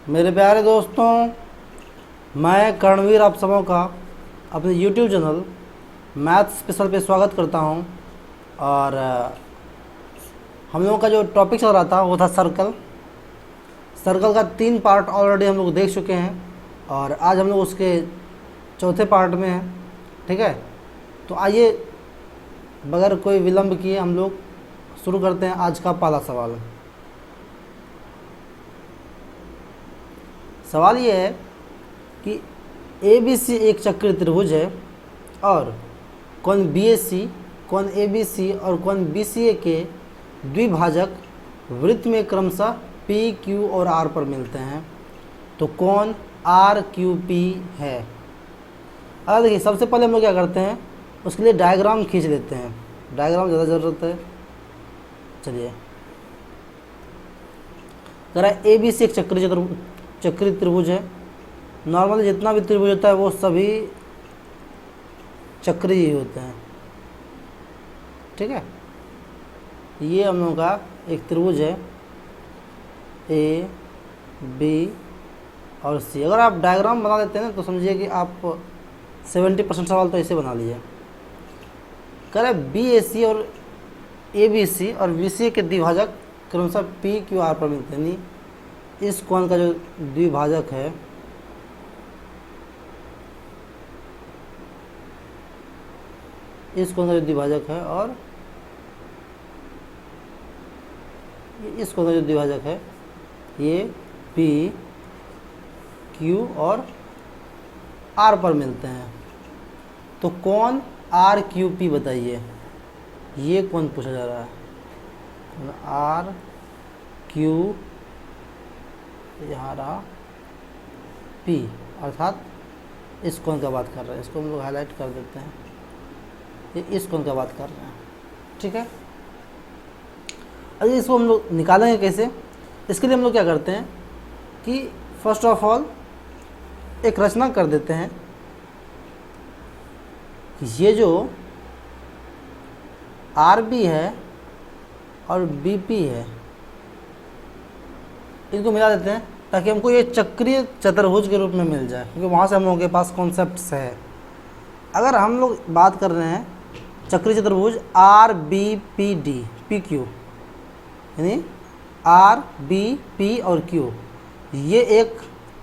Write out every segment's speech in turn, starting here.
मेरे प्यारे दोस्तों, मैं कर्णवीर आप सबों का अपने YouTube चैनल मैथ स्पेशल पे स्वागत करता हूं। और हम लोगों का जो टॉपिक चल रहा था वो था सर्कल। सर्कल का 3 पार्ट ऑलरेडी हम लोग देख चुके हैं और आज हम लोग उसके चौथे पार्ट में हैं। ठीक है, तो आइए बगैर कोई विलंब किए हम लोग शुरू करते हैं आज का पहला सवाल। सवाल ये है कि ए बी सी एक चक्रीय त्रिभुज है और कोण बी ए सी, कोण ए बी सी और कोण बी सी ए के द्विभाजक वृत्त में क्रमशः पी क्यू और आर पर मिलते हैं, तो कोण आर क्यू पी है। अब देखिए, सबसे पहले हम लोग क्या करते हैं, उसके लिए डायग्राम खींच लेते हैं। डायग्राम ज़्यादा ज़रूरत है। चलिए, कह रहा है ए बी सी एक चक्रीय त्रिभुज है। नॉर्मली जितना भी त्रिभुज होता है वो सभी चक्रीय ही होते हैं। ठीक है, ये हम लोगों का एक त्रिभुज है ए बी और सी। अगर आप डायग्राम बना देते हैं ना तो समझिए कि आप 70% सवाल तो ऐसे बना लीजिए। कह रहे बी ए सी और ए बी सी और बी सी के द्विभाजक क्रमशः पी क्यू आर पर मिलते हैं। यानी इस कोण का जो द्विभाजक है, इस कोण का जो द्विभाजक है और इस कोण का जो द्विभाजक है, ये पी क्यू और आर पर मिलते हैं। तो कोण आर क्यू पी बताइए, ये कोण पूछा जा रहा है। आर क्यू यहाँ रहा पी, अर्थात इस कोण का बात कर रहे हैं। इसको हम लोग हाईलाइट कर देते हैं, ये इस कोण का बात कर रहे हैं। ठीक है, अब इसको हम लोग निकालेंगे कैसे। इसके लिए हम लोग क्या करते हैं कि फर्स्ट ऑफ ऑल एक रचना कर देते हैं कि ये जो आर बी है और बी पी है, इनको मिला देते हैं ताकि हमको ये चक्रीय चतुर्भुज के रूप में मिल जाए, क्योंकि वहाँ से हम लोगों के पास कॉन्सेप्ट्स है। अगर हम लोग बात कर रहे हैं चक्रीय चतुर्भुज R B P D P Q, यानी आर बी पी और क्यू, ये एक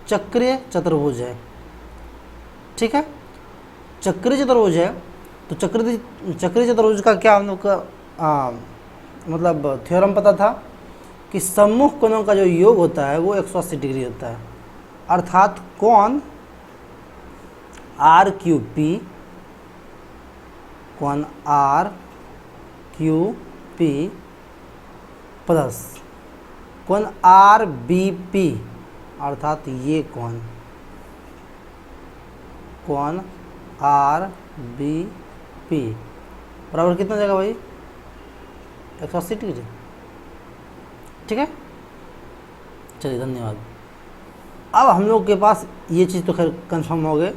चक्रीय चतुर्भुज है। ठीक है, चक्रीय चतुर्भुज है तो चक्रीय चतुर्भुज का क्या हम लोग का मतलब थ्योरम पता था कि सम्मुख कोणों का जो योग होता है वो 180 डिग्री होता है। अर्थात कोण आर क्यू पी, कोण आर क्यू पी प्लस कोण आर बी पी, अर्थात ये कोण आर बी पी बराबर कितना जाएगा भाई, 180 डिग्री। ठीक है, चलिए धन्यवाद। अब हम लोग के पास ये चीज़ तो खैर कंफर्म हो गए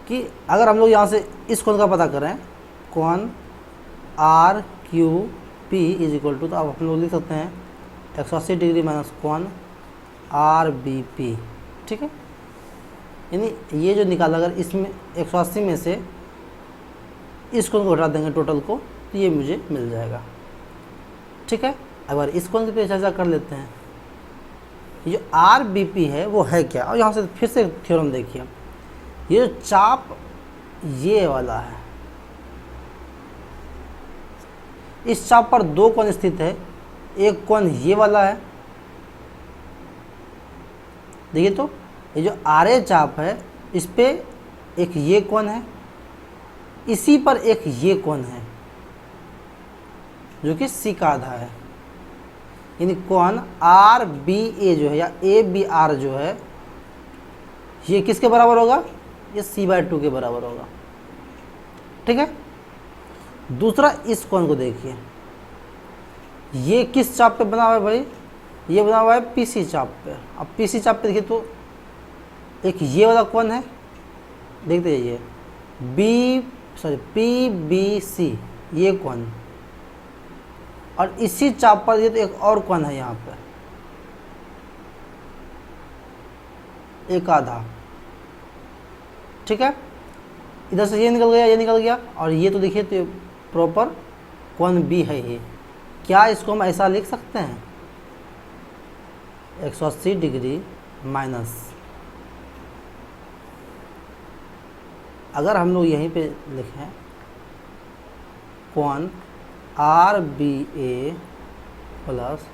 कि अगर हम लोग यहाँ से इस कोण का पता करें, कोण R Q P is equal to, तो अब हम लोग लिख सकते हैं 180 डिग्री माइनस कोण आर बी पी। ठीक है, यानी ये जो निकाला, अगर इसमें 180 में से इस कोण को हटा देंगे टोटल को, तो ये मुझे मिल जाएगा। ठीक है, अगर इस कोण पे चर्चा कर लेते हैं, ये जो आर बी पी है वो है क्या। और यहाँ से फिर से थ्योरम देखिए, ये जो चाप ये वाला है, इस चाप पर 2 कोण स्थित है। एक कोण ये वाला है, देखिए, तो ये जो आर ए चाप है इस पे एक ये कोण है, इसी पर एक ये कोण है जो कि सी का आधा है। यानी कोण आर बी ए जो है या ए बी आर जो है, ये किसके बराबर होगा, ये c/2 के बराबर होगा। ठीक है, दूसरा इस कोण को देखिए, ये किस चाप पे बना हुआ है भाई, ये बना हुआ है पीसी चाप पे। अब पीसी चाप पे देखिए तो एक ये वाला कोण है, देखते जाइए, पी बी सी, ये कोण, और इसी चाप पर ये तो एक और कोण है यहाँ पे, एक आधा, ठीक है। इधर से ये निकल गया, ये निकल गया, और ये तो देखिए तो प्रॉपर कोण बी है ये। क्या इसको हम ऐसा लिख सकते हैं 180 डिग्री माइनस, अगर हम लोग यहीं पे लिखें कोण आर बी ए प्लस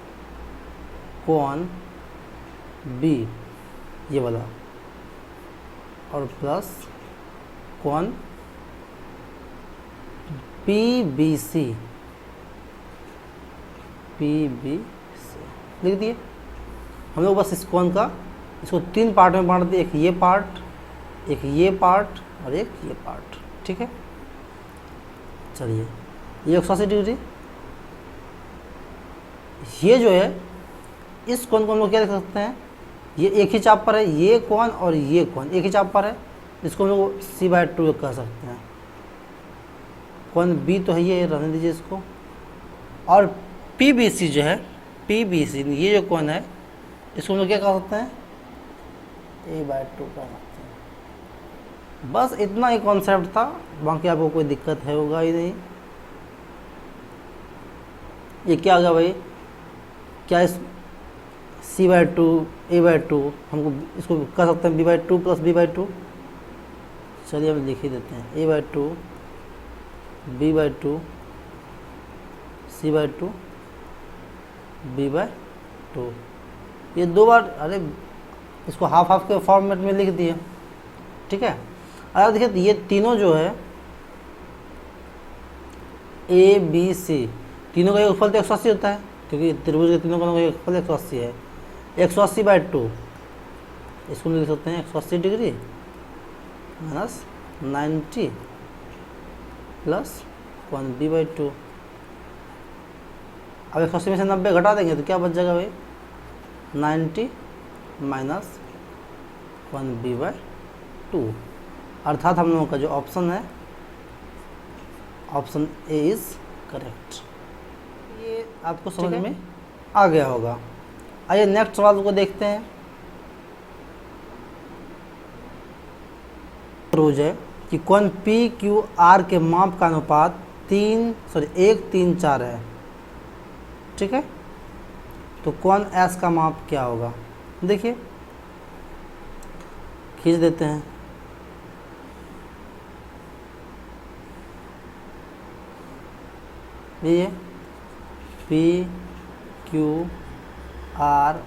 कोण बी ये वाला और प्लस कोण पी बी सी लिख दिए हम लोग। बस इस कोण का इसको 3 पार्ट में बांट दिए, एक ये पार्ट, एक ये पार्ट और एक ये पार्ट, ठीक है। चलिए ये 180 डिग्री, ये जो है इस कोण को हम लोग क्या लिख सकते हैं, ये एक ही चाप पर है, ये कोण और ये कोण एक ही चाप पर है, इसको हम लोग C/2 कह सकते हैं। कोण बी तो है ये, रहने दीजिए इसको। और PBC जो है, PBC ये जो कोण है इसको हम लोग क्या कह सकते हैं A/2 कह सकते हैं। बस इतना ही कॉन्सेप्ट था, बाकी आपको कोई दिक्कत है होगा ही नहीं। ये क्या आ गया भाई, क्या इस C/2 A/2 हमको इसको कह सकते हैं B/2 प्लस B/2। चलिए हम लिख ही देते हैं A/2 B/2 C/2 B/2। ये 2 बार, अरे इसको हाफ हाफ के फॉर्मेट में लिख दिए, ठीक है। अगर देखिए ये तीनों जो है ABC तीनों का योगफल तो 180 होता है, क्योंकि त्रिभुज के तीनों कोणों का योगफल 180 है। 180/2 इसको लिख सकते हैं 180 डिग्री माइनस 90 प्लस कोण B/2। अब 180 में से 90 घटा देंगे तो क्या बच जाएगा भाई 90 माइनस कोण B/2, अर्थात हम लोगों का जो ऑप्शन है ऑप्शन ए इज करेक्ट। ये आपको समझ में आ गया होगा। आइए नेक्स्ट सवाल को देखते हैं। रोज है कि कोण PQR के माप का अनुपात 1:3,4 है, ठीक है। तो कोण S का माप क्या होगा, देखिए खींच देते हैं। ये PQR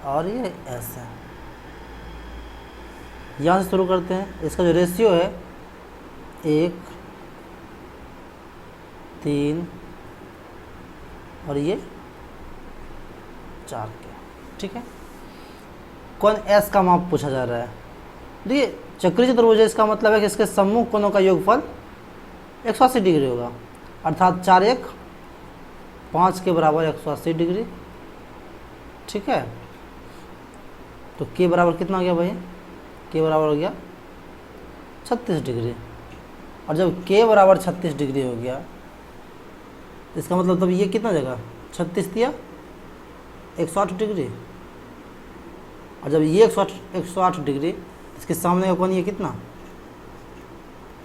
और ये S है। यहाँ से शुरू करते हैं। इसका जो रेशियो है 1:3 और ये 4 के, ठीक है। कोण S का माप पूछा जा रहा है। देखिए चक्रीय चतुर्भुज है, इसका मतलब है कि इसके सम्मुख कोणों का योगफल 180 डिग्री होगा, अर्थात 4 1 5 के बराबर 180 डिग्री, ठीक है। तो के बराबर कितना हो गया भाई, के बराबर हो गया 36 डिग्री। और जब के बराबर 36 डिग्री हो गया इसका मतलब तब ये कितना जगह 36 दिया 160 डिग्री, और जब ये 160 डिग्री इसके सामने का कोण ये कितना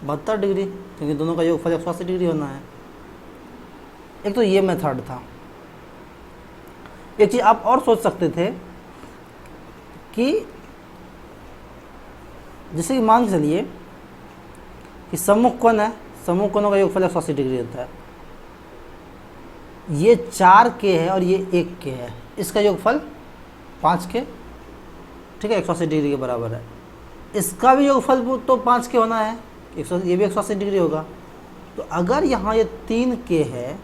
72 डिग्री, क्योंकि दोनों का योगफल 180 डिग्री होना है। एक तो ये मेथड था। एक चीज़ आप और सोच सकते थे कि जैसे कि मान के चलिए कि सम्मुख कोण है, सम्मुख कोणों का योगफल 180 डिग्री होता है। ये 4 के है और ये 1 के है, इसका योगफल 5 के, ठीक है, 180 डिग्री के बराबर है। इसका भी योगफल तो 5 के होना है, ये भी 180 डिग्री होगा। तो अगर यहाँ ये 3 के है,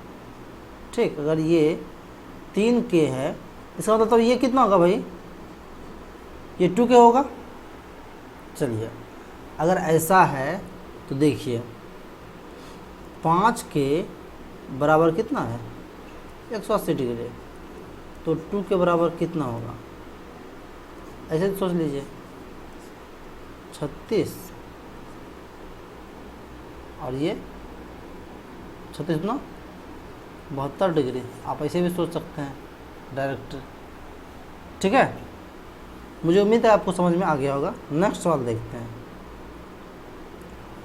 ठीक, अगर ये 3 के है इसका मतलब ये कितना होगा भाई, ये 2 के होगा। चलिए अगर ऐसा है तो देखिए 5 के बराबर कितना है 180 डिग्री, तो 2 के बराबर कितना होगा, ऐसे सोच लीजिए 36 और ये 36 ना 72 डिग्री, आप ऐसे भी सोच सकते हैं डायरेक्ट, ठीक है। मुझे उम्मीद है आपको समझ में आ गया होगा। नेक्स्ट सवाल देखते हैं।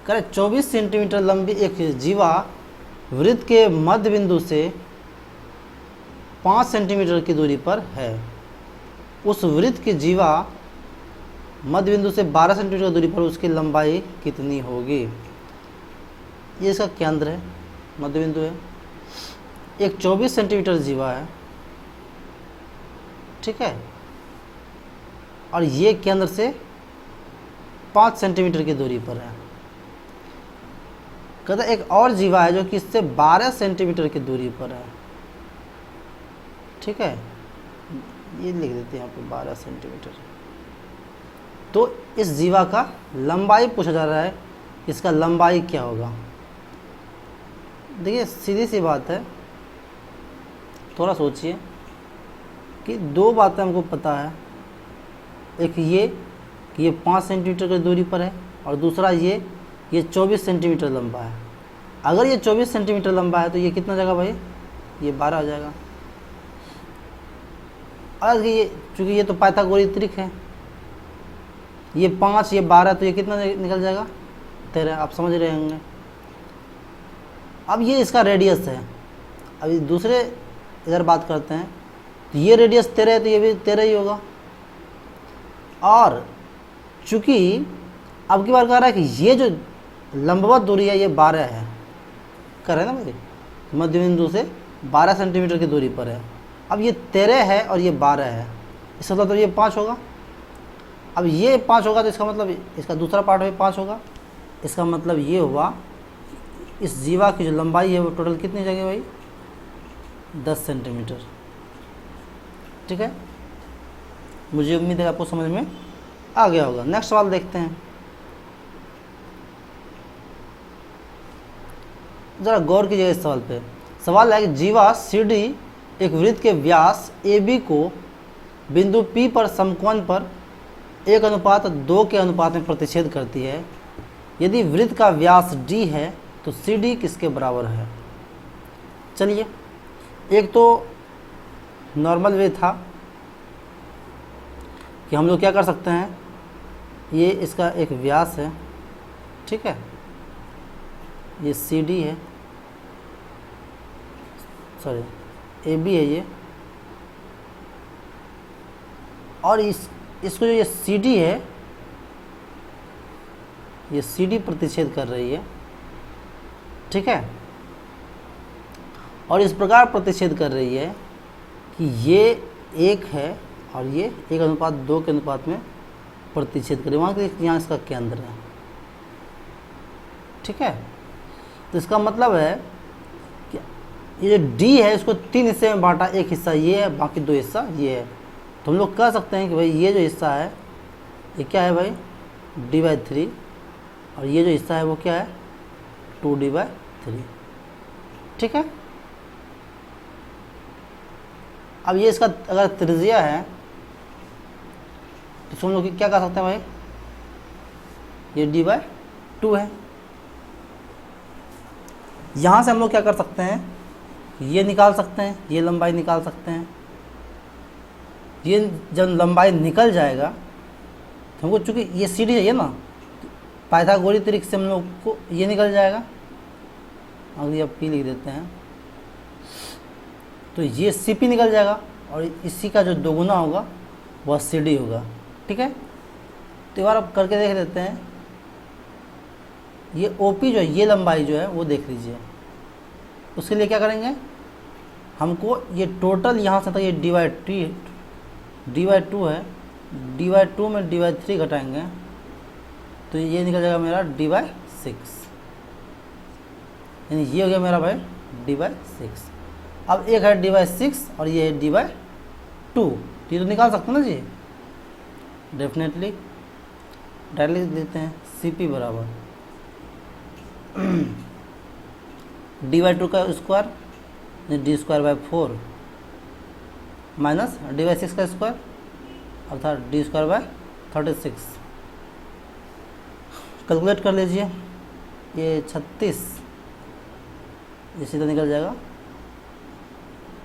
करें 24 सेंटीमीटर लंबी एक जीवा वृत्त के मध्य बिंदु से 5 सेंटीमीटर की दूरी पर है। उस वृत्त की जीवा मध्य बिंदु से 12 सेंटीमीटर की दूरी पर उसकी लंबाई कितनी होगी? ये इसका केंद्र है, मध्य बिंदु है। एक 24 सेंटीमीटर जीवा है, ठीक है, और ये केंद्र से 5 सेंटीमीटर की दूरी पर है। कहता है एक और जीवा है जो कि इससे 12 सेंटीमीटर की दूरी पर है, ठीक है, ये लिख देते हैं यहाँ पे 12 सेंटीमीटर। तो इस जीवा का लंबाई पूछा जा रहा है, इसका लंबाई क्या होगा? देखिए सीधी सी बात है, थोड़ा सोचिए कि दो बातें हमको पता है। एक ये कि ये 5 सेंटीमीटर की दूरी पर है, और दूसरा ये 24 सेंटीमीटर लंबा है। अगर ये 24 सेंटीमीटर लंबा है तो ये कितना जाएगा भाई? ये 12 हो जाएगा। और ये चूँकि ये तो पाइथागोरस त्रिक है, ये 5 ये 12, तो ये कितना निकल जाएगा? 13। आप समझ रहे होंगे। अब ये इसका रेडियस है। अभी दूसरे इधर बात करते हैं, तो ये रेडियस 13 है तो ये भी 13 ही होगा। और चूँकि अब की बार कह रहा है कि ये जो लंबवत दूरी है ये 12 है, कर रहे हैं ना भाई, मध्य बिंदु से 12 सेंटीमीटर की दूरी पर है। अब ये 13 है और ये 12 है, इसका मतलब ये 5 होगा। अब ये 5 होगा तो इसका मतलब इसका दूसरा पार्ट है 5 होगा। इसका मतलब ये हुआ इस जीवा की जो लंबाई है वो टोटल कितनी जगह भाई? 10 सेंटीमीटर, ठीक है। मुझे उम्मीद है आपको समझ में आ गया होगा। नेक्स्ट सवाल देखते हैं। ज़रा गौर कीजिएगा इस सवाल पे। सवाल है कि जीवा CD एक वृत्त के व्यास AB को बिंदु P पर समकोण पर 1:2 के अनुपात में प्रतिच्छेद करती है। यदि वृत्त का व्यास D है तो CD किसके बराबर है? चलिए, एक तो नॉर्मल वे था कि हम लोग क्या कर सकते हैं, ये इसका एक व्यास है, ठीक है, ये CD है, सॉरी AB है ये, और इसको जो ये CD है, ये CD प्रतिच्छेद कर रही है, ठीक है, और इस प्रकार प्रतिच्छेद कर रही है कि ये 1 है और ये 1:2 के अनुपात में प्रतिच्छेद कर रही है। वहाँ के यहाँ इसका केंद्र है, ठीक है। तो इसका मतलब है कि ये जो D है इसको 3 हिस्से में बांटा, एक हिस्सा ये है, बाकी 2 हिस्सा ये है। तो हम लोग कह सकते हैं कि भाई ये जो हिस्सा है ये क्या है भाई? D/3, और ये जो हिस्सा है वो क्या है? 2D/3, ठीक है। अब ये इसका अगर त्रिज्या है तो हम लोग क्या कह सकते हैं भाई? ये D/2 है। यहाँ से हम लोग क्या कर सकते हैं, ये निकाल सकते हैं, ये लंबाई निकाल सकते हैं। ये जब लंबाई निकल जाएगा तो हमको चूँकि ये CD चाहिए ना, पाइथागोरस त्रिक से हम लोग को ये निकल जाएगा। अगर आप P लिख देते हैं तो ये CP निकल जाएगा, और इसी का जो दोगुना होगा वह CD होगा, ठीक है। तो एक बार आप करके देख लेते हैं। ये OP जो है, ये लंबाई जो है वो देख लीजिए। उसके लिए क्या करेंगे, हमको ये टोटल यहाँ से तक ये D/2 है, D/2 में D/3 घटाएंगे तो ये निकल जाएगा मेरा D/6, यानी ये हो गया मेरा भाई D/6। अब एक है D/6 और ये है D/2, ये तो निकाल सकते हैं ना जी, डेफिनेटली। डायरेक्टली देते हैं CP बराबर D/2 का स्क्वायर D²/4 माइनस D/6 का स्क्वायर अर्थात D²/36। कैलकुलेट कर लीजिए, ये 36, ये सीधा निकल जाएगा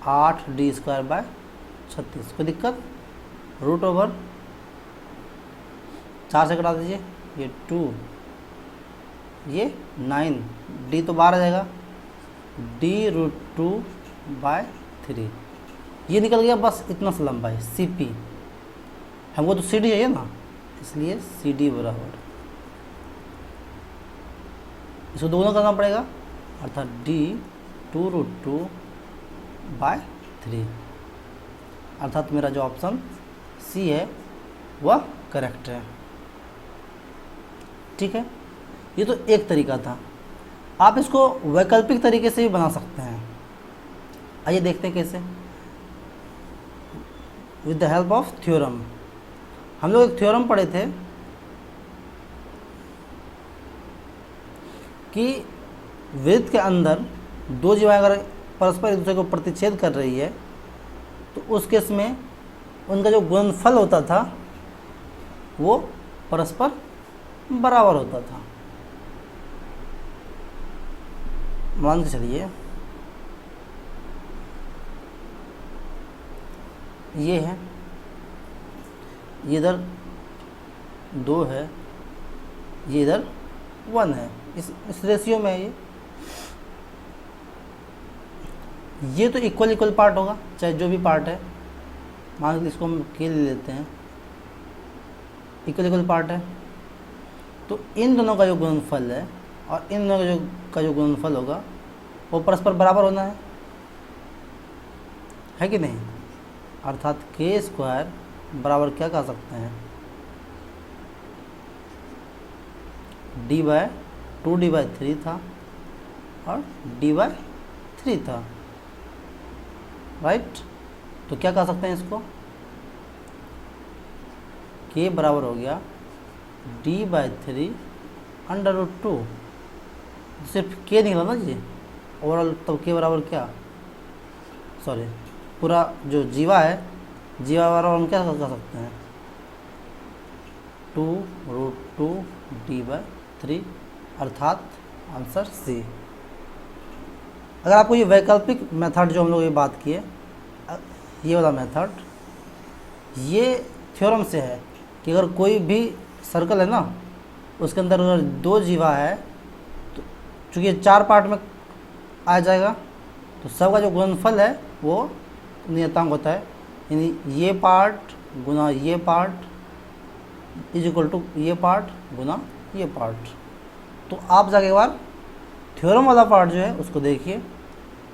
8D²/36। कोई दिक्कत? √/, 4 से कटा दीजिए, ये 2, ये 9, डी तो बाहर आ जाएगा, d√2/3 ये निकल गया। बस इतना सा लंबा है सी पी, हमको तो सी डी चाहिए ना, इसलिए सी डी बराबर, इसको दोनों करना पड़ेगा, अर्थात d2√2/3, अर्थात मेरा जो ऑप्शन सी है वह करेक्ट है। ठीक है, ये तो एक तरीका था। आप इसको वैकल्पिक तरीके से भी बना सकते हैं। आइए देखते हैं कैसे, with the help of theorem. हम लोग एक थ्योरम पढ़े थे कि वृत्त के अंदर दो जीवाएं अगर परस्पर एक दूसरे को प्रतिच्छेद कर रही है तो उस केस में उनका जो गुणनफल होता था वो परस्पर बराबर होता था। मान के चलिए ये है, ये इधर 2 है, ये इधर 1 है, इस रेशियो में है ये तो इक्वल पार्ट होगा, चाहे जो भी पार्ट है। मान लीजिए इसको हम के ले लेते हैं, इक्वल पार्ट है, तो इन दोनों का जो गुणनफल है और इन दोनों का जो गुणनफल होगा वो परस्पर बराबर होना है कि नहीं। अर्थात k² बराबर क्या कह सकते हैं, d/2d/3 था और d/3 था, राइट। तो क्या कह सकते हैं इसको, k बराबर हो गया d/3√2, सिर्फ k निकला ना जी ओवरऑल, तब k बराबर क्या, सॉरी पूरा जो जीवा है, जीवा बराबर हम क्या कर सकते हैं 2√2d/3, अर्थात आंसर सी। अगर आपको ये वैकल्पिक मेथड जो हम लोग ये बात किए, ये वाला मेथड, ये थ्योरम से है कि अगर कोई भी सर्कल है ना, उसके अंदर अगर 2 जीवा है तो चूँकि 4 पार्ट में आ जाएगा, तो सबका जो गुणनफल है वो नियतांक होता है, यानी ये पार्ट गुना ये पार्ट इज इक्वल टू ये पार्ट गुना ये पार्ट। तो आप जाके एक बार थ्योरम वाला पार्ट जो है उसको देखिए,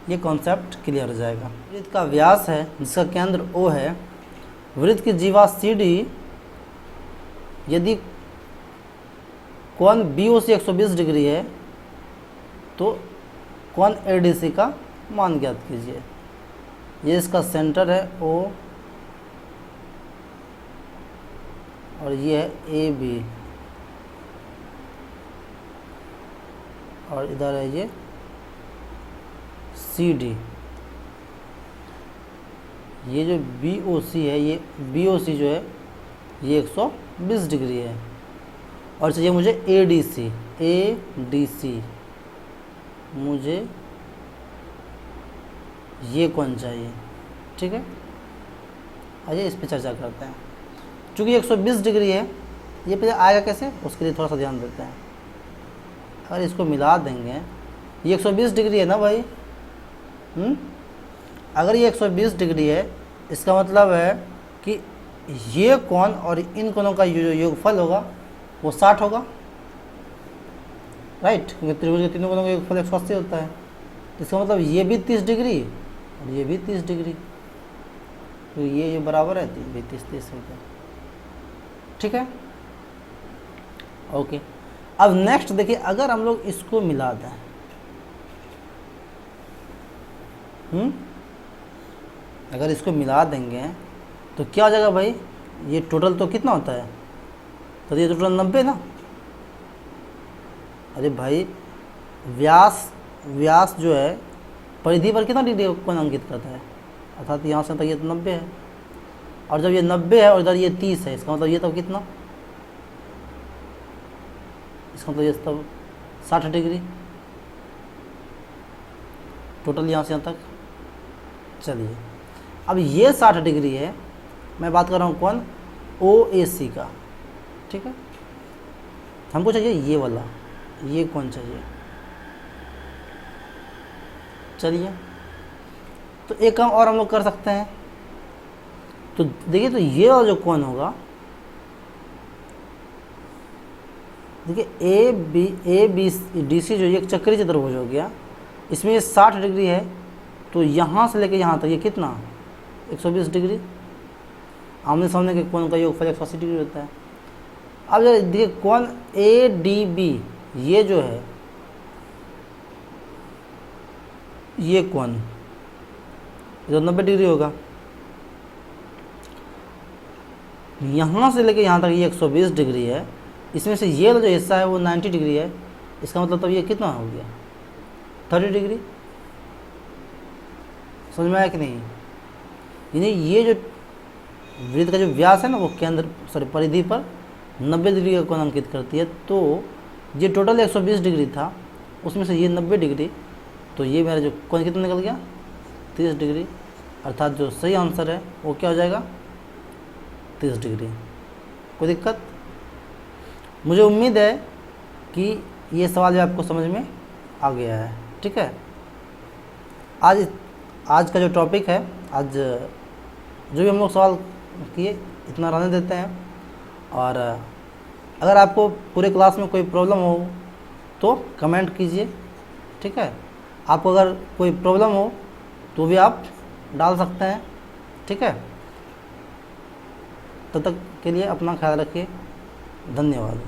ये कॉन्सेप्ट क्लियर हो जाएगा। वृत्त का व्यास है जिसका केंद्र O है, वृत्त की जीवा CD यदि कोण BOC 120 डिग्री है तो कोण ADC का मान ज्ञात कीजिए। ये इसका सेंटर है O और ये है AB और इधर है ये CD। ये जो BOC है, ये BOC जो है ये 120 डिग्री है और चाहिए मुझे ADC मुझे ये कोण चाहिए। ठीक है, आइए इस पे चर्चा करते हैं। चूँकि 120 डिग्री है, ये पे आएगा कैसे उसके लिए थोड़ा सा ध्यान देते हैं। अगर इसको मिला देंगे, ये 120 डिग्री है ना भाई, अगर ये 120 डिग्री है इसका मतलब है कि ये कोण और इन कोणों का जो योगफल होगा वो 60 होगा, राइट, क्योंकि त्रिभुज के तीनों कोणों का योगफल 180 होता है। तो इसका मतलब ये भी 30 डिग्री और ये भी 30 डिग्री, तो ये बराबर है 30 होगा। ठीक है, ओके। अब नेक्स्ट देखिए, अगर हम लोग इसको मिला दें, अगर इसको मिला देंगे तो क्या हो जाएगा भाई, ये टोटल तो कितना होता है, तो ये टोटल 90 ना। अरे भाई व्यास जो है परिधि पर कितना डिग्री कोण अंकित करता है, अर्थात यहाँ से तक ये तो 90 है, और जब ये 90 है और इधर ये 30 है, इसका मतलब ये तब कितना, इसका मतलब ये तब 60 डिग्री टोटल यहाँ से यहाँ तक। चलिए, अब ये 60 डिग्री है, मैं बात कर रहा हूँ कौन OAC का। ठीक है, हमको चाहिए ये वाला, ये कौन चाहिए। चलिए, तो एक काम और हम लोग कर सकते हैं। तो देखिए, तो ये वाला जो कौन होगा, देखिए ए बी डी सी जो ये एक चक्रीय चतुर्भुज हो गया, इसमें ये 60 डिग्री है, तो यहाँ से लेके यहाँ तक ये कितना 120 डिग्री। आमने सामने के कोण का योगफल 180 डिग्री होता है। अब जरा देखिए कोण ए डी बी, ये जो है ये कोण ये 90 डिग्री होगा। यहाँ से लेके यहाँ तक ये 120 डिग्री है, इसमें से ये जो हिस्सा है वो 90 डिग्री है। इसका मतलब तब ये कितना हो गया 30 डिग्री। समझ में आया कि नहीं। यानी ये जो वृत्त का जो व्यास है ना वो केंद्र परिधि पर 90 डिग्री का कोण अंकित करती है। तो ये टोटल 120 डिग्री था, उसमें से ये 90 डिग्री, तो ये मेरा जो कोण कितना निकल गया 30 डिग्री। अर्थात जो सही आंसर है वो क्या हो जाएगा 30 डिग्री। कोई दिक्कत। मुझे उम्मीद है कि ये सवाल भी आपको समझ में आ गया है। ठीक है, आज का जो टॉपिक है, आज जो भी हम लोग सवाल किए इतना रहने देते हैं। और अगर आपको पूरे क्लास में कोई प्रॉब्लम हो तो कमेंट कीजिए। ठीक है, आपको अगर कोई प्रॉब्लम हो तो भी आप डाल सकते हैं। ठीक है, तब तक के लिए अपना ख्याल रखिए। धन्यवाद।